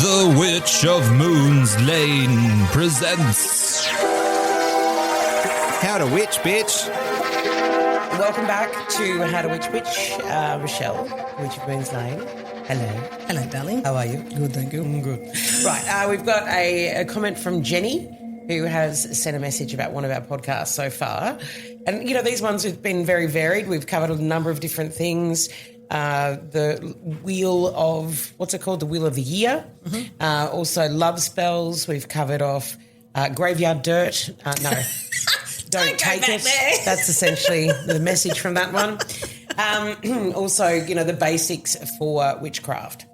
The Witch of Moon's Lane presents How to Witch, Bitch. Welcome back to How to Witch. Michelle, Witch of Moon's Lane. Hello. Hello, darling. How are you? Good, thank you. I'm good. Right, we've got a comment from Jenny, who has sent a message about one of our podcasts so far. And, you know, these ones have been very varied. We've covered a number of different things. The wheel of, what's it called? The wheel of the year. Mm-hmm. Also love spells. We've covered off graveyard dirt. No, don't take it. There. That's essentially the message from that one. Also, you know, the basics for witchcraft.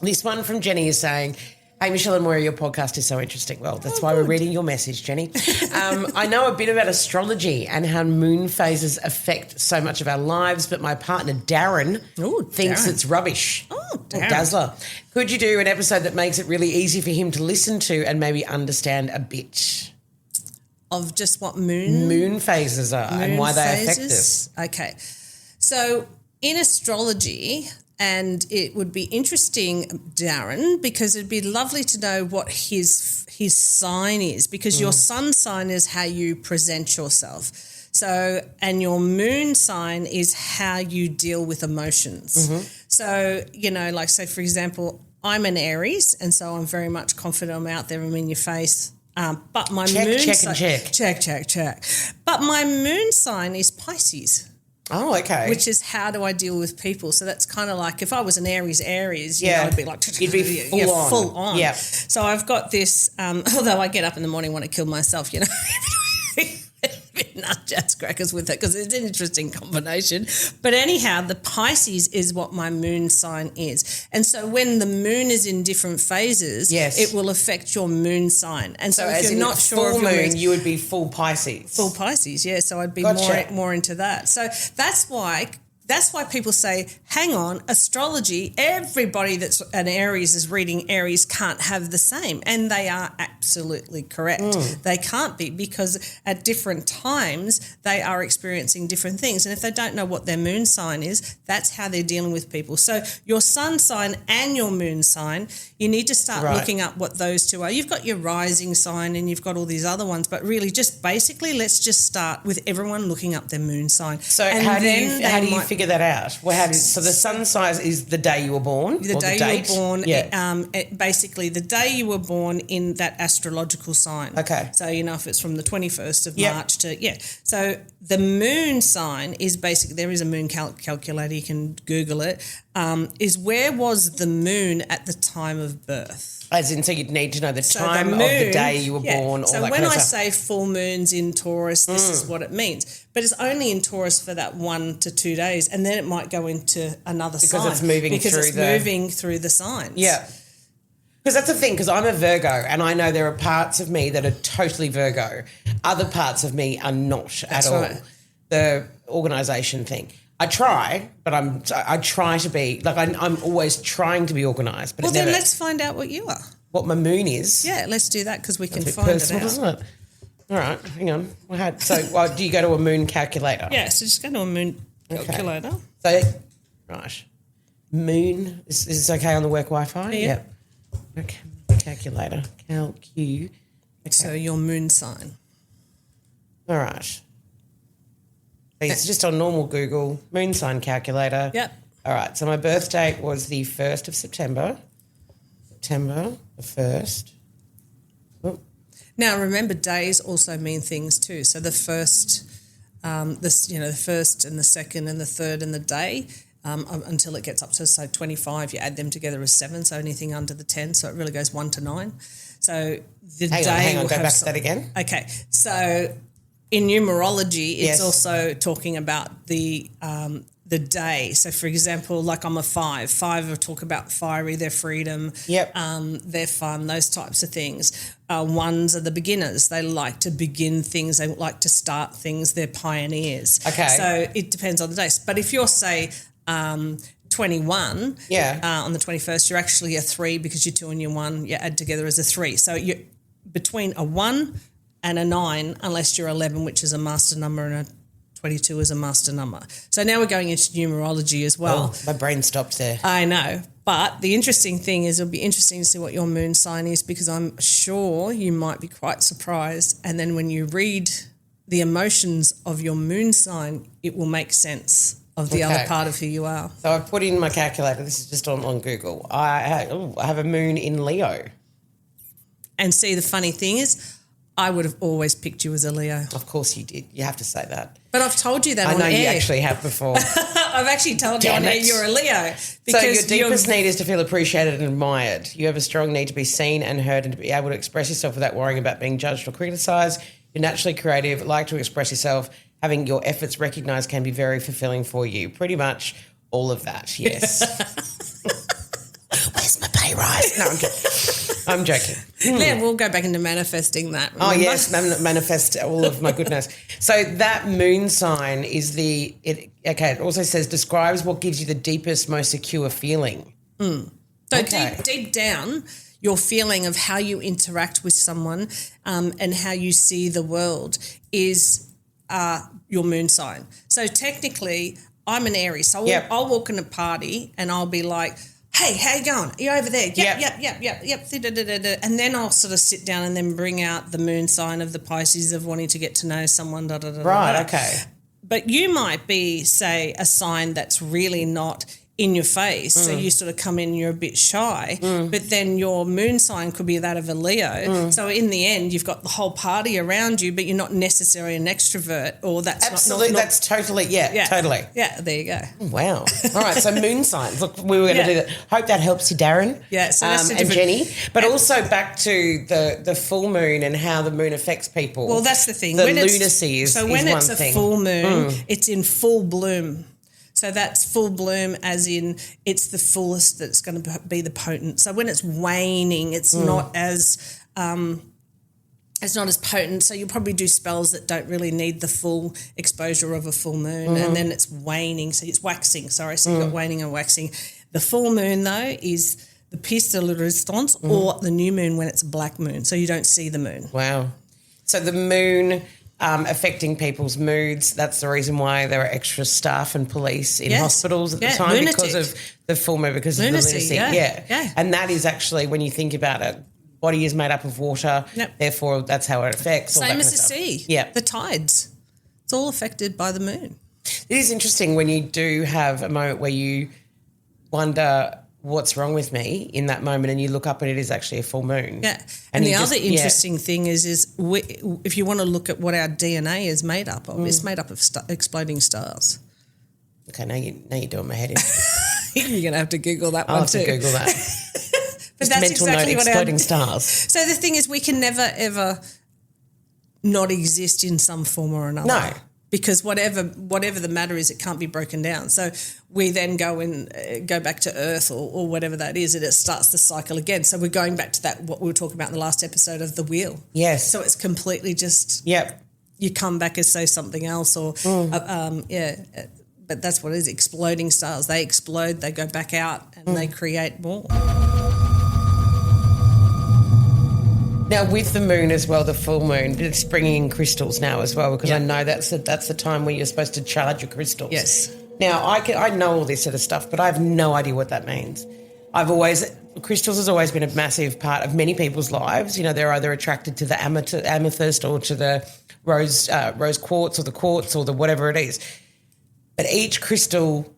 This one from Jenny is saying, hey, Michelle and Moira, your podcast is so interesting. Well, that's why we're reading your message, Jenny. I know a bit about astrology and how moon phases affect so much of our lives, but my partner, Darren, thinks it's rubbish. Oh, Darren. Dazzler. Could you do an episode that makes it really easy for him to listen to and maybe understand a bit? Of just what moon phases are and why they affect us. Okay. So in astrology... And it would be interesting, Darren, because it'd be lovely to know what his sign is, because your sun sign is how you present yourself. So, and your moon sign is how you deal with emotions. Mm-hmm. So, you know, like say, for example, I'm an Aries, and so I'm very much confident. I'm out there, I'm in your face. But my moon sign... Check. But my moon sign is Pisces. Oh, okay. Which is how do I deal with people? So that's kind of like if I was an Aries, you know, I'd be like... You'd be full on. Yeah. So I've got this, although I get up in the morning want to kill myself, you know, not just crackers with it because it's an interesting combination. But anyhow, the Pisces is what my moon sign is. And so when the moon is in different phases, it will affect your moon sign. And so if you're not sure full moon, you would be full Pisces. Full Pisces, yeah. So I'd be more into that. So that's why people say, hang on, astrology, everybody that's an Aries is reading Aries can't have the same. And they are absolutely correct. They can't be, because at different times they are experiencing different things. And if they don't know what their moon sign is, that's how they're dealing with people. So your sun sign and your moon sign, you need to start looking up what those two are. You've got your rising sign and you've got all these other ones, but really just basically let's just start with everyone looking up their moon sign. So how do you figure that out? Well, so the sun sign is the day you were born? The day you were born, basically the day you were born in that astrological sign. Okay. So, you know, if it's from the 21st of March to, So the moon sign is basically, there is a moon calculator, you can Google it, is where was the moon at the time of birth? As in, so you'd need to know the time of the day you were born. So when I say full moon's in Taurus, this is what it means. But it's only in Taurus for that 1 to 2 days, and then it might go into another sign. Because it's moving through the signs. Yeah. Because that's the thing, because I'm a Virgo, and I know there are parts of me that are totally Virgo. Other parts of me are not at all. The organisation thing. I try, but I try to be, like I'm always trying to be organised. But then let's find out what you are. What my moon is. Yeah, let's do that because we can find personal, it out. Isn't it? All right, hang on. Do you go to a moon calculator? Yeah, so just go to a moon calculator. So, right. Moon, is this okay on the work Wi-Fi? Yeah. Yep. Okay, calculator, Okay. So your moon sign. All right. It's just on normal Google, moon sign calculator. Yep. All right, so my birth date was the 1st of September. September the 1st. Oh. Now, remember, days also mean things too. So the first, the first and the second and the third and the day, until it gets up to, so 25, you add them together as 7, so anything under the 10, so it really goes 1 to 9. So the Hang on, go back to that again. Okay, so... In numerology, it's also talking about the day. So, for example, like I'm a 5. 5 will talk about fiery, their freedom, their fun, those types of things. 1s are the beginners. They like to begin things. They like to start things. They're pioneers. Okay. So it depends on the day. But if you're, say, 21 on the 21st, you're actually a 3 because your 2 and your 1 you add together as a 3. So you're between a 1 and a 9, unless you're 11, which is a master number, and a 22 is a master number. So now we're going into numerology as well. Oh, my brain stopped there. I know. But the interesting thing is it'll be interesting to see what your moon sign is, because I'm sure you might be quite surprised. And then when you read the emotions of your moon sign, it will make sense of the other part of who you are. So I've put in my calculator. This is just on Google. I have a moon in Leo. And see, the funny thing is I would have always picked you as a Leo. Of course you did. You have to say that. But I've told you that I on know air. you actually have before. I've actually told you on air you're a Leo. So your deepest need is to feel appreciated and admired. You have a strong need to be seen and heard and to be able to express yourself without worrying about being judged or criticised. You're naturally creative, like to express yourself. Having your efforts recognised can be very fulfilling for you. Pretty much all of that, yes. Where's my pay rise? No, I'm joking. Yeah, we'll go back into manifesting that. Remember? Oh, yes, manifest all of my goodness. So that moon sign is it also says describes what gives you the deepest, most secure feeling. So deep down, your feeling of how you interact with someone and how you see the world is your moon sign. So technically, I'm an Aries. So I'll walk in a party and I'll be like, hey, how you going? Are you over there? Yep. And then I'll sort of sit down and then bring out the moon sign of the Pisces of wanting to get to know someone. Right, okay. But you might be, say, a sign that's really not in your face. So you sort of come in and you're a bit shy, but then your moon sign could be that of a Leo. So in the end, you've got the whole party around you, but you're not necessarily an extrovert, or that's absolutely, not that's totally, totally. Yeah, there you go. Wow. All right, so moon signs. Look, we were going to do that. Hope that helps you, Darren. Yeah, so that's and Jenny. But also back to the full moon and how the moon affects people. Well, that's the thing. The lunacy is one thing. So when it's a full moon, it's in full bloom. So that's full bloom as in it's the fullest that's going to be the potent. So when it's waning, it's not as potent. So you'll probably do spells that don't really need the full exposure of a full moon, and then it's waning. So it's waxing, so you've got waning and waxing. The full moon, though, is the pièce de résistance or the new moon when it's a black moon, so you don't see the moon. Wow. So the moon affecting people's moods. That's the reason why there are extra staff and police in hospitals at the time, lunatic. because of the full moon, because of the lunacy. Yeah. And that is actually, when you think about it, body is made up of water, therefore that's how it affects. Same as the sea. Yeah. The tides. It's all affected by the moon. It is interesting when you do have a moment where you wonder what's wrong with me in that moment, and you look up and it is actually a full moon. Yeah. And the other interesting thing is if you want to look at what our DNA is made up of, it's made up of exploding stars. Okay, now you're doing my head in. You're going to have to Google that I'll one too. have to Google that. But that's mental exactly note, exploding stars. So the thing is, we can never, ever not exist in some form or another. No. Because whatever the matter is, it can't be broken down. So we then go back to Earth or whatever that is, and it starts the cycle again. So we're going back to that, what we were talking about in the last episode of the wheel. Yes. So it's completely just you come back as say something else or but that's what it is, exploding stars. They explode, they go back out, and they create more. Now, with the moon as well, the full moon, it's bringing in crystals now as well, because I know that's the time where you're supposed to charge your crystals. Yes. Now, I know all this sort of stuff, but I have no idea what that means. Crystals has always been a massive part of many people's lives. You know, they're either attracted to the amethyst or to the rose quartz or the whatever it is. But each crystal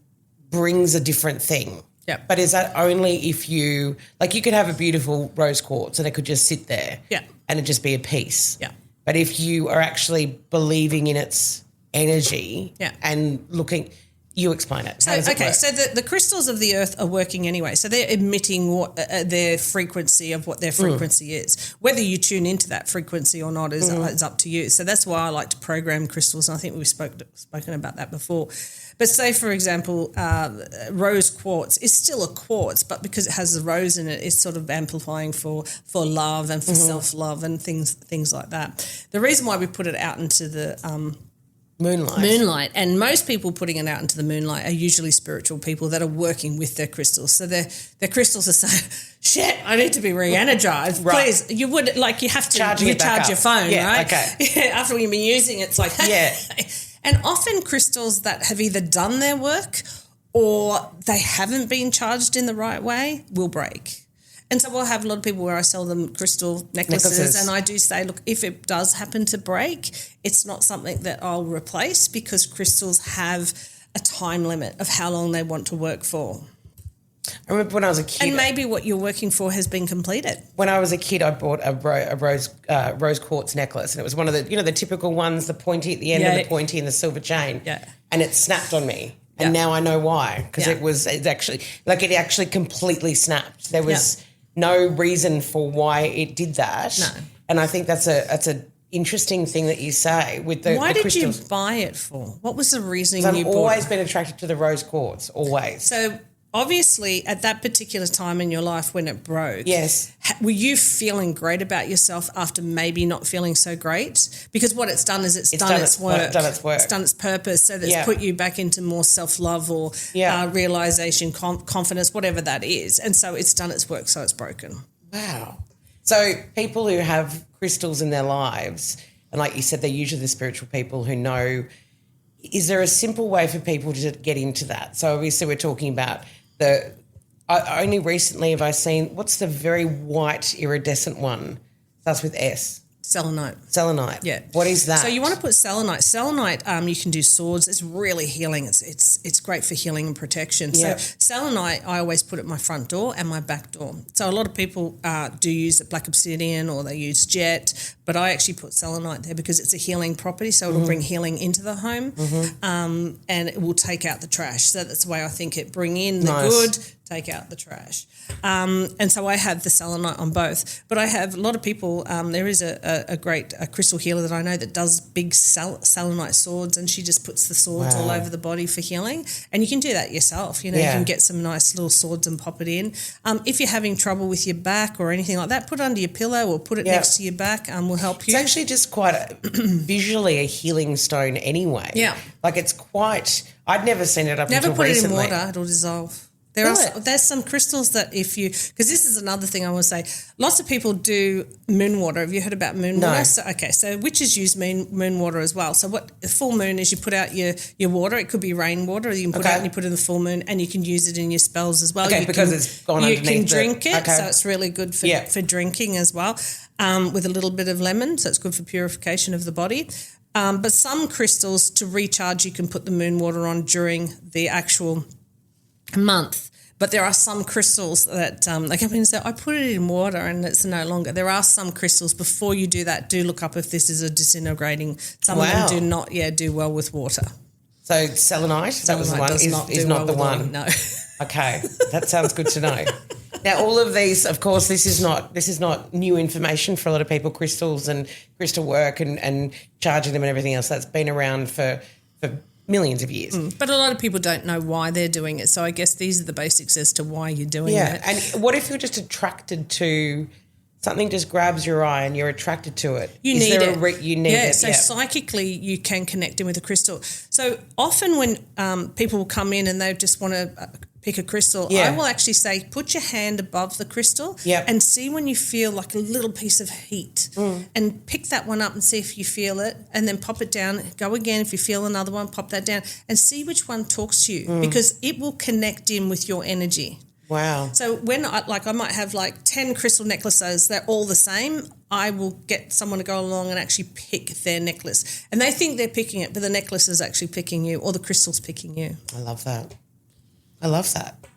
brings a different thing. Yeah. But is that only if you could have a beautiful rose quartz and it could just sit there and it just be a piece. Yeah. But if you are actually believing in its energy and looking, you explain it. How does it work? So the crystals of the earth are working anyway. So they're emitting what their frequency of what their frequency is. Whether you tune into that frequency or not is up to you. So that's why I like to program crystals, and I think we've spoken about that before. But say, for example, rose quartz is still a quartz, but because it has a rose in it, it's sort of amplifying for love and for self-love and things like that. The reason why we put it out into the moonlight, and most people putting it out into the moonlight are usually spiritual people that are working with their crystals. So their crystals are saying, shit, I need to be re-energized. Right. Please, you have to charge your phone, right? Okay. After you've been using it, it's like, yeah. And often crystals that have either done their work or they haven't been charged in the right way, will break. And so we'll have a lot of people where I sell them crystal necklaces. And I do say, look, if it does happen to break, it's not something that I'll replace, because crystals have a time limit of how long they want to work for. I remember when I was a kid. And maybe what you're working for has been completed. When I was a kid, I bought a rose quartz necklace, and it was one of the, the typical ones, the pointy at the end and the pointy and the silver chain. Yeah. And it snapped on me. And now I know why, because it actually completely snapped. There was no reason for why it did that. No. And I think that's a interesting thing that you say with the Why did crystals. you buy it for? What was the reason I've you bought it? I've always been attracted to the rose quartz, always. So obviously at that particular time in your life when it broke, yes, were you feeling great about yourself after maybe not feeling so great? Because what it's done is it's done its work. It's done its purpose. So that's put you back into more self-love or realisation, confidence, whatever that is. And so it's done its work, so it's broken. Wow. So people who have crystals in their lives, and like you said, they're usually the spiritual people who know, is there a simple way for people to get into that? So obviously we're talking about only recently have I seen, what's the very white iridescent one? Starts with S. Selenite. Yeah. What is that? So you want to put selenite. Selenite, you can do swords. It's really healing. It's great for healing and protection. Yep. So selenite, I always put at my front door and my back door. So a lot of people do use black obsidian or they use jet, but I actually put selenite there because it's a healing property. So it'll bring healing into the home, and it will take out the trash. So that's the way I think it. Bring in the good, take out the trash. And so I have the selenite on both. But I have a lot of people, there is a great crystal healer that I know that does big selenite swords, and she just puts the swords all over the body for healing. And you can do that yourself. You can get some nice little swords and pop it in. If you're having trouble with your back or anything like that, put it under your pillow or put it next to your back, will help you. It's actually just quite visually a healing stone anyway. Yeah. Like it's quite, I'd never seen it up until recently. Never put it in water, it'll dissolve. There's some crystals that if you, because this is another thing I want to say, lots of people do moon water. Have you heard about moon water? So witches use moon water as well. So what the full moon is, you put out your water. It could be rainwater, or you can put out and you put it in the full moon, and you can use it in your spells as well. It's gone underneath. You can drink it, so it's really good for drinking as well, with a little bit of lemon, so it's good for purification of the body. But some crystals, to recharge, you can put the moon water on during the actual month. But there are some crystals that they come in and say, I put it in water and it's no longer. There are some crystals, before you do that, do look up if this is a disintegrating. Some of them do not do well with water. So selenite that was the one, is not the one. No. Okay, that sounds good to know. Now, all of these, of course, this is not new information for a lot of people, crystals and crystal work and charging them and everything else. That's been around for millions of years. But a lot of people don't know why they're doing it. So I guess these are the basics as to why you're doing it. Yeah, and what if you're just attracted to something, just grabs your eye and you're attracted to it? You need it. So psychically you can connect in with a crystal. So often when people will come in and they just want to pick a crystal, I will actually say, put your hand above the crystal and see when you feel like a little piece of heat, and pick that one up and see if you feel it, and then pop it down, go again. If you feel another one, pop that down and see which one talks to you, because it will connect in with your energy. Wow. So when I might have 10 crystal necklaces, they're all the same, I will get someone to go along and actually pick their necklace. And they think they're picking it, but the necklace is actually picking you, or the crystal's picking you. I love that.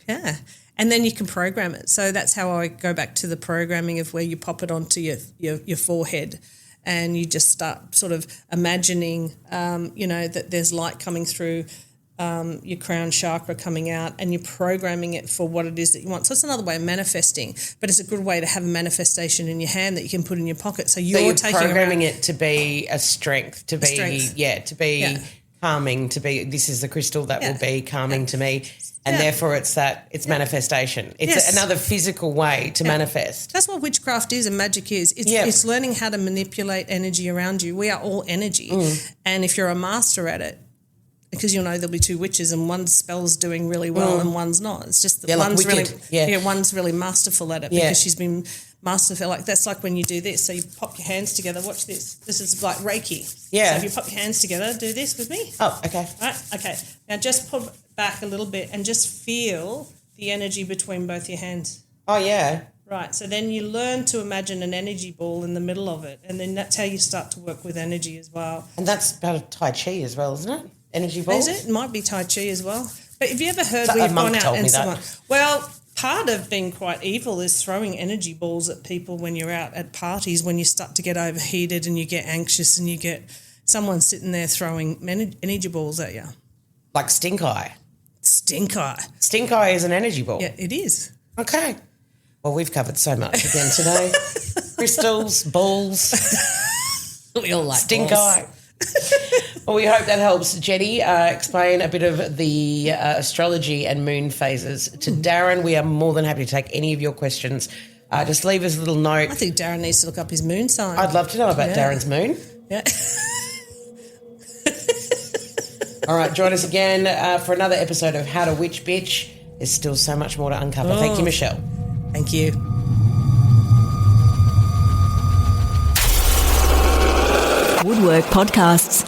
Yeah. And then you can program it. So that's how I go back to the programming of where you pop it onto your forehead, and you just start sort of imagining, that there's light coming through your crown chakra coming out, and you're programming it for what it is that you want. So it's another way of manifesting, but it's a good way to have a manifestation in your hand that you can put in your pocket. So you're taking programming it to be a strength, to be calming, to be, this is the crystal that will be calming to me. And therefore it's manifestation. It's another physical way to manifest. That's what witchcraft is and magic is. It's learning how to manipulate energy around you. We are all energy. And if you're a master at it, because you'll know there'll be two witches and one spell's doing really well and one's not. It's just that one's one's really masterful at it because she's been masterful. Like that's like when you do this. So you pop your hands together. Watch this. This is like Reiki. Yeah. So if you pop your hands together, do this with me. Oh, okay. Right. Okay. Now just pull back a little bit and just feel the energy between both your hands. Oh, yeah. Right. So then you learn to imagine an energy ball in the middle of it, and then that's how you start to work with energy as well. And that's about a Tai Chi as well, isn't it? Energy balls? Is it? It might be Tai Chi as well. But have you ever heard we've gone out and someone... Well, part of being quite evil is throwing energy balls at people when you're out at parties, when you start to get overheated and you get anxious and you get someone sitting there throwing energy balls at you. Like stink eye? Stink eye. Stink eye is an energy ball? Yeah, it is. Okay. Well, we've covered so much again today. Crystals, balls. We all like stink balls. eye. Well, we hope that helps Jenny explain a bit of the astrology and moon phases to Darren. We are more than happy to take any of your questions. Just leave us a little note. I think Darren needs to look up his moon sign. I'd love to know about Darren's moon. Yeah. All right, join us again for another episode of How to Witch Bitch. There's still so much more to uncover. Thank you, Michelle. Thank you. Woodwork Podcasts.